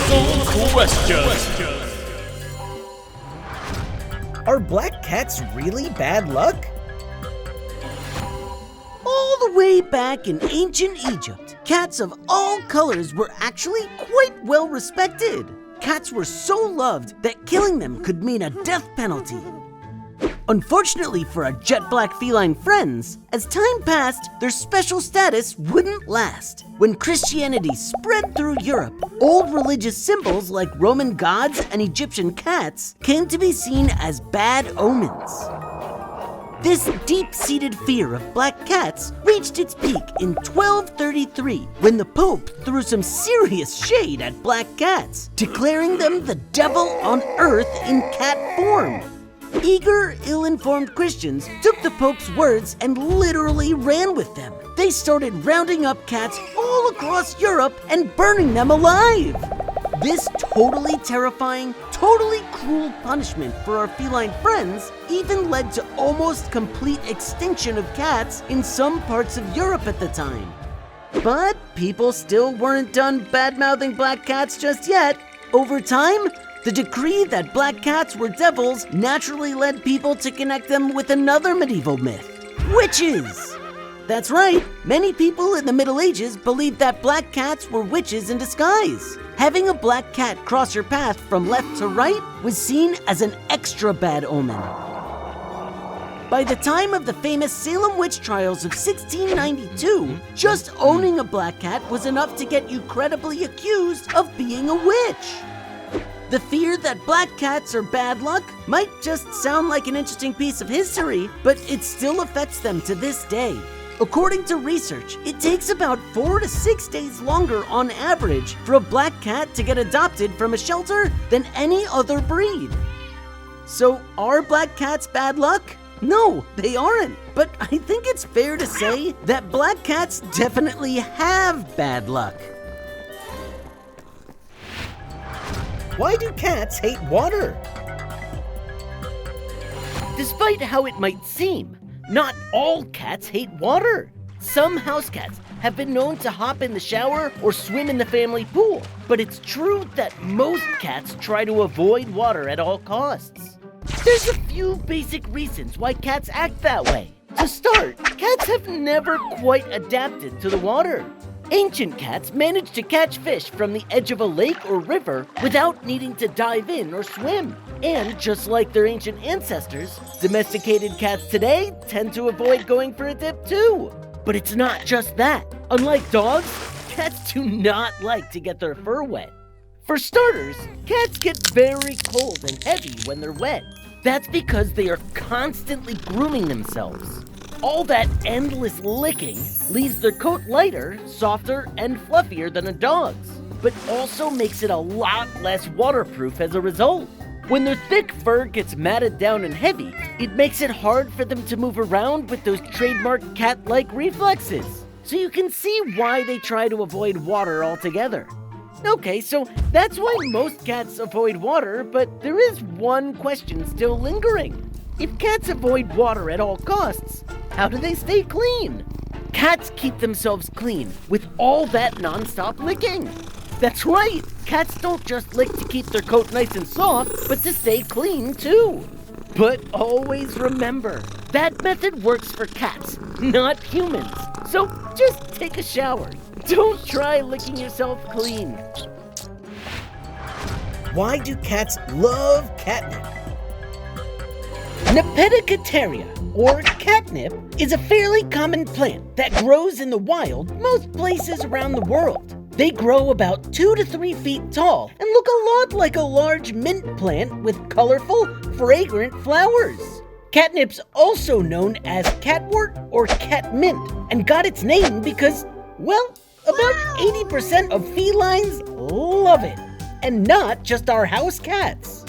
Colossal Questions. Are black cats really bad luck? All the way back in ancient Egypt, cats of all colors were actually quite well respected. Cats were so loved that killing them could mean a death penalty. Unfortunately for our jet black feline friends, as time passed, their special status wouldn't last. When Christianity spread through Europe, old religious symbols like Roman gods and Egyptian cats came to be seen as bad omens. This deep-seated fear of black cats reached its peak in 1233 when the Pope threw some serious shade at black cats, declaring them the devil on earth in cat form. Eager, ill-informed Christians took the Pope's words and literally ran with them. They started rounding up cats all across Europe and burning them alive. This totally terrifying, totally cruel punishment for our feline friends even led to almost complete extinction of cats in some parts of Europe at the time. But people still weren't done bad-mouthing black cats just yet. Over time, the decree that black cats were devils naturally led people to connect them with another medieval myth: witches. That's right, many people in the Middle Ages believed that black cats were witches in disguise. Having a black cat cross your path from left to right was seen as an extra bad omen. By the time of the famous Salem witch trials of 1692, just owning a black cat was enough to get you credibly accused of being a witch. The fear that black cats are bad luck might just sound like an interesting piece of history, but it still affects them to this day. According to research, it takes about 4 to 6 days longer on average for a black cat to get adopted from a shelter than any other breed. So are black cats bad luck? No, they aren't. But I think it's fair to say that black cats definitely have bad luck. Why do cats hate water? Despite how it might seem, not all cats hate water. Some house cats have been known to hop in the shower or swim in the family pool, but it's true that most cats try to avoid water at all costs. There's a few basic reasons why cats act that way. To start, cats have never quite adapted to the water. Ancient cats managed to catch fish from the edge of a lake or river without needing to dive in or swim. And just like their ancient ancestors, domesticated cats today tend to avoid going for a dip too. But it's not just that. Unlike dogs, cats do not like to get their fur wet. For starters, cats get very cold and heavy when they're wet. That's because they are constantly grooming themselves. All that endless licking leaves their coat lighter, softer, and fluffier than a dog's, but also makes it a lot less waterproof as a result. When their thick fur gets matted down and heavy, it makes it hard for them to move around with those trademark cat-like reflexes. So you can see why they try to avoid water altogether. Okay, so that's why most cats avoid water, but there is one question still lingering. If cats avoid water at all costs, how do they stay clean? Cats keep themselves clean with all that non-stop licking. That's right, cats don't just lick to keep their coat nice and soft, but to stay clean too. But always remember, that method works for cats, not humans. So just take a shower. Don't try licking yourself clean. Why do cats love catnip? Nepeticateria, or catnip, is a fairly common plant that grows in the wild most places around the world. They grow about 2 to 3 feet tall and look a lot like a large mint plant with colorful, fragrant flowers. Catnip's also known as catwort or catmint and got its name because, well, about 80% of felines love it, and not just our house cats.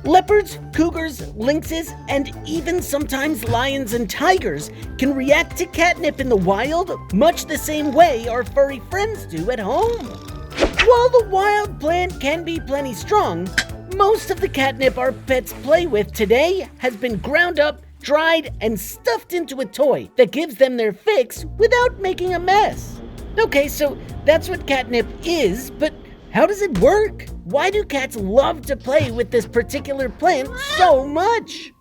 Leopards, cougars, lynxes, and even sometimes lions and tigers can react to catnip in the wild much the same way our furry friends do at home. While the wild plant can be plenty strong, most of the catnip our pets play with today has been ground up, dried, and stuffed into a toy that gives them their fix without making a mess. Okay, so that's what catnip is, but How does it work? Why do cats love to play with this particular plant so much?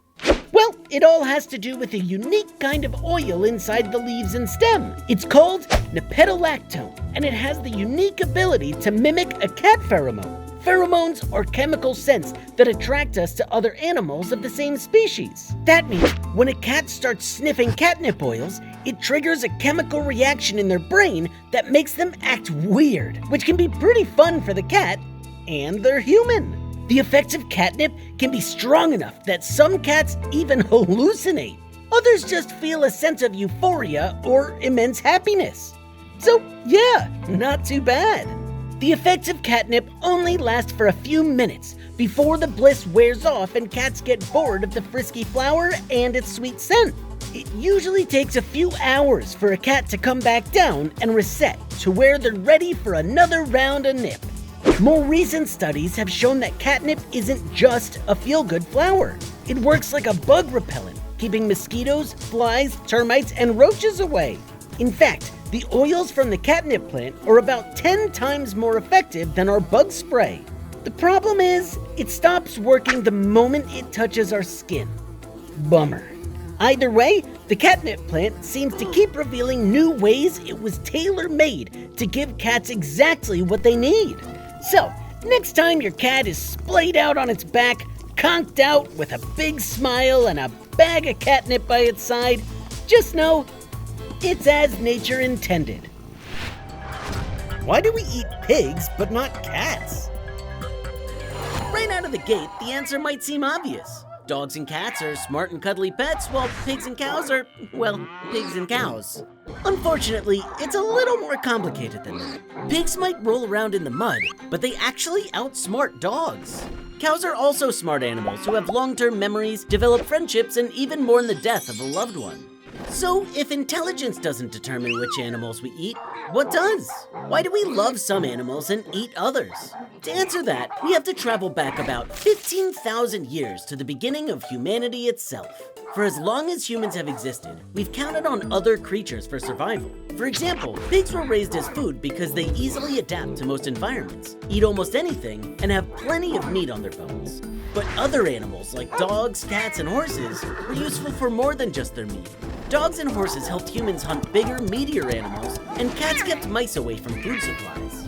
Well, it all has to do with a unique kind of oil inside the leaves and stem. It's called nepentolactone, and it has the unique ability to mimic a cat pheromone. Pheromones are chemical scents that attract us to other animals of the same species. That means when a cat starts sniffing catnip oils, it triggers a chemical reaction in their brain that makes them act weird, which can be pretty fun for the cat and their human. The effects of catnip can be strong enough that some cats even hallucinate. Others just feel a sense of euphoria or immense happiness. So yeah, not too bad. The effects of catnip only last for a few minutes before the bliss wears off and cats get bored of the frisky flower and its sweet scent. It usually takes a few hours for a cat to come back down and reset to where they're ready for another round of nip. More recent studies have shown that catnip isn't just a feel-good flower. It works like a bug repellent, keeping mosquitoes, flies, termites, and roaches away. In fact, the oils from the catnip plant are about 10 times more effective than our bug spray. The problem is, it stops working the moment it touches our skin. Bummer. Either way, the catnip plant seems to keep revealing new ways it was tailor-made to give cats exactly what they need. So, next time your cat is splayed out on its back, conked out with a big smile and a bag of catnip by its side, just know it's as nature intended. Why do we eat pigs but not cats? Right out of the gate, the answer might seem obvious. Dogs and cats are smart and cuddly pets, while pigs and cows are, well, pigs and cows. Unfortunately, it's a little more complicated than that. Pigs might roll around in the mud, but they actually outsmart dogs. Cows are also smart animals who have long-term memories, develop friendships, and even mourn the death of a loved one. So, if intelligence doesn't determine which animals we eat, what does? Why do we love some animals and eat others? To answer that, we have to travel back about 15,000 years to the beginning of humanity itself. For as long as humans have existed, we've counted on other creatures for survival. For example, pigs were raised as food because they easily adapt to most environments, eat almost anything, and have plenty of meat on their bones. But other animals like dogs, cats, and horses were useful for more than just their meat. Dogs and horses helped humans hunt bigger, meatier animals, and cats kept mice away from food supplies.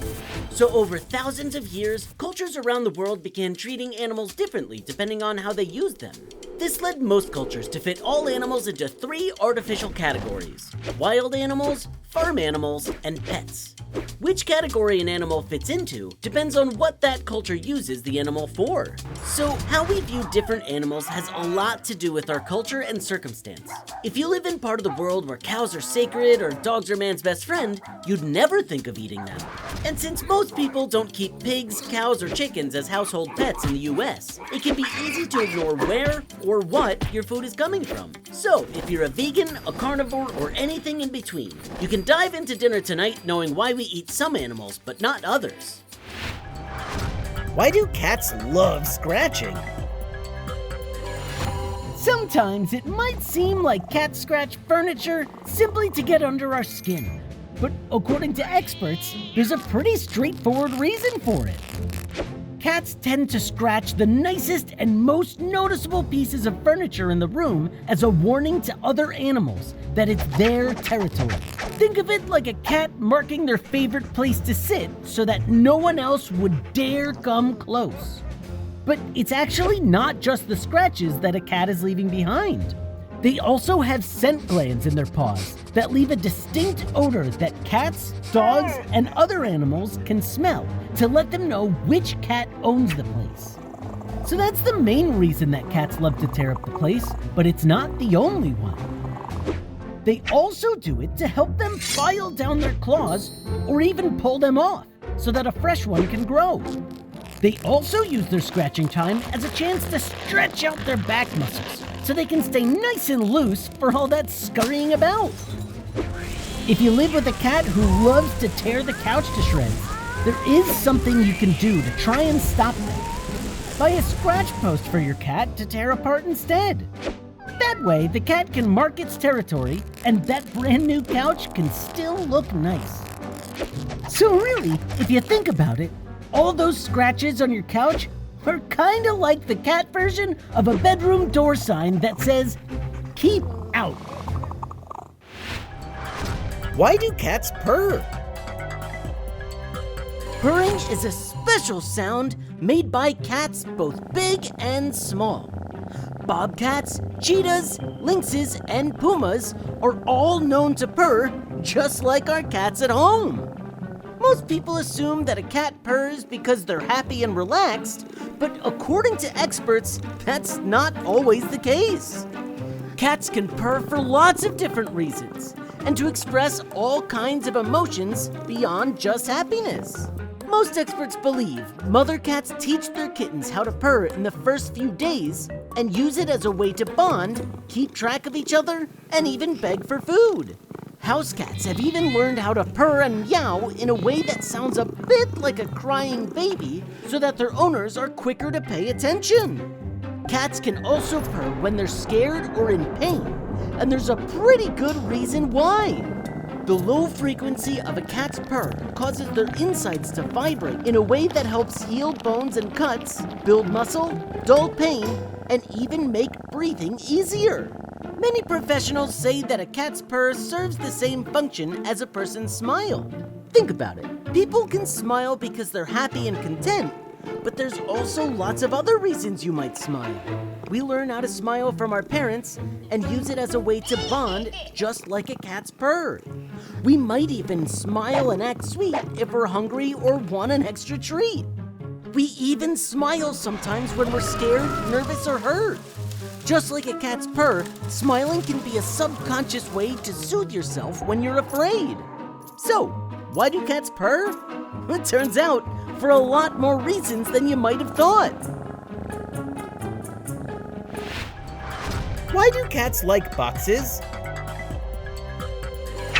So over thousands of years, cultures around the world began treating animals differently depending on how they used them. This led most cultures to fit all animals into 3 artificial categories: wild animals, farm animals, and pets. Which category an animal fits into depends on what that culture uses the animal for. So how we view different animals has a lot to do with our culture and circumstance. If you live in part of the world where cows are sacred or dogs are man's best friend, you'd never think of eating them. And since most people don't keep pigs, cows, or chickens as household pets in the US, it can be easy to ignore where or what your food is coming from. So if you're a vegan, a carnivore, or anything in between, you can dive into dinner tonight knowing why we eat some animals but not others. Why do cats love scratching? Sometimes it might seem like cats scratch furniture simply to get under our skin. But according to experts, there's a pretty straightforward reason for it. Cats tend to scratch the nicest and most noticeable pieces of furniture in the room as a warning to other animals that it's their territory. Think of it like a cat marking their favorite place to sit so that no one else would dare come close. But it's actually not just the scratches that a cat is leaving behind. They also have scent glands in their paws that leave a distinct odor that cats, dogs, and other animals can smell to let them know which cat owns the place. So that's the main reason that cats love to tear up the place, but it's not the only one. They also do it to help them file down their claws or even pull them off so that a fresh one can grow. They also use their scratching time as a chance to stretch out their back muscles so they can stay nice and loose for all that scurrying about. If you live with a cat who loves to tear the couch to shreds, there is something you can do to try and stop them. Buy a scratch post for your cat to tear apart instead. That way, the cat can mark its territory and that brand new couch can still look nice. So really, if you think about it, all those scratches on your couch are kinda like the cat version of a bedroom door sign that says, "Keep out." Why do cats purr? Purring is a special sound made by cats both big and small. Bobcats, cheetahs, lynxes, and pumas are all known to purr just like our cats at home. Most people assume that a cat purrs because they're happy and relaxed, but according to experts, that's not always the case. Cats can purr for lots of different reasons, and to express all kinds of emotions beyond just happiness. Most experts believe mother cats teach their kittens how to purr in the first few days and use it as a way to bond, keep track of each other, and even beg for food. House cats have even learned how to purr and meow in a way that sounds a bit like a crying baby so that their owners are quicker to pay attention. Cats can also purr when they're scared or in pain, and there's a pretty good reason why. The low frequency of a cat's purr causes their insides to vibrate in a way that helps heal bones and cuts, build muscle, dull pain, and even make breathing easier. Many professionals say that a cat's purr serves the same function as a person's smile. Think about it. People can smile because they're happy and content, but there's also lots of other reasons you might smile. We learn how to smile from our parents and use it as a way to bond, just like a cat's purr. We might even smile and act sweet if we're hungry or want an extra treat. We even smile sometimes when we're scared, nervous, or hurt. Just like a cat's purr, smiling can be a subconscious way to soothe yourself when you're afraid. So, why do cats purr? It turns out, for a lot more reasons than you might have thought. Why do cats like boxes?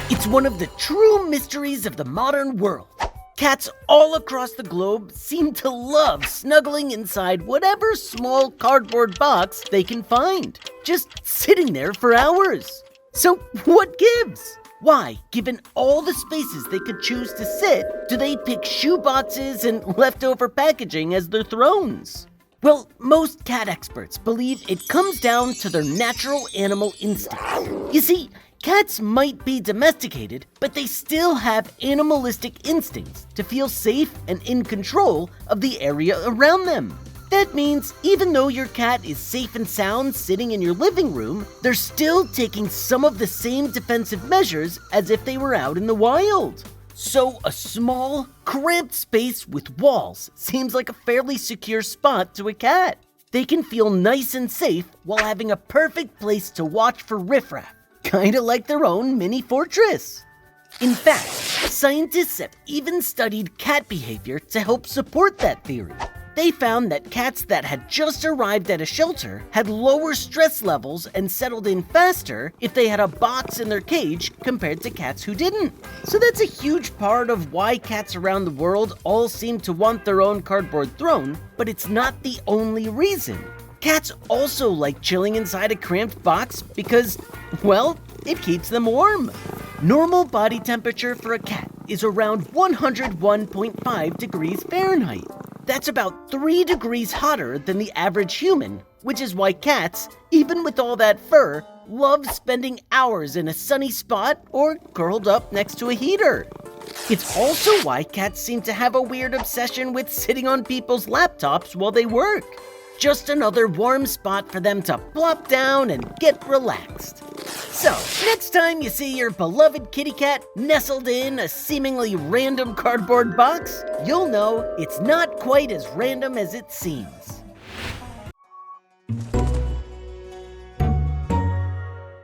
It's one of the true mysteries of the modern world. Cats all across the globe seem to love snuggling inside whatever small cardboard box they can find, just sitting there for hours. So what gives? Why, given all the spaces they could choose to sit, do they pick shoe boxes and leftover packaging as their thrones? Well, most cat experts believe it comes down to their natural animal instincts. You see, cats might be domesticated, but they still have animalistic instincts to feel safe and in control of the area around them. That means even though your cat is safe and sound sitting in your living room, they're still taking some of the same defensive measures as if they were out in the wild. So a small, cramped space with walls seems like a fairly secure spot to a cat. They can feel nice and safe while having a perfect place to watch for riffraff, kinda like their own mini fortress. In fact, scientists have even studied cat behavior to help support that theory. They found that cats that had just arrived at a shelter had lower stress levels and settled in faster if they had a box in their cage compared to cats who didn't. So that's a huge part of why cats around the world all seem to want their own cardboard throne, but it's not the only reason. Cats also like chilling inside a cramped box because, well, it keeps them warm. Normal body temperature for a cat is around 101.5 degrees Fahrenheit. That's about 3 degrees hotter than the average human, which is why cats, even with all that fur, love spending hours in a sunny spot or curled up next to a heater. It's also why cats seem to have a weird obsession with sitting on people's laptops while they work. Just another warm spot for them to plop down and get relaxed. So, next time you see your beloved kitty cat nestled in a seemingly random cardboard box, you'll know it's not quite as random as it seems.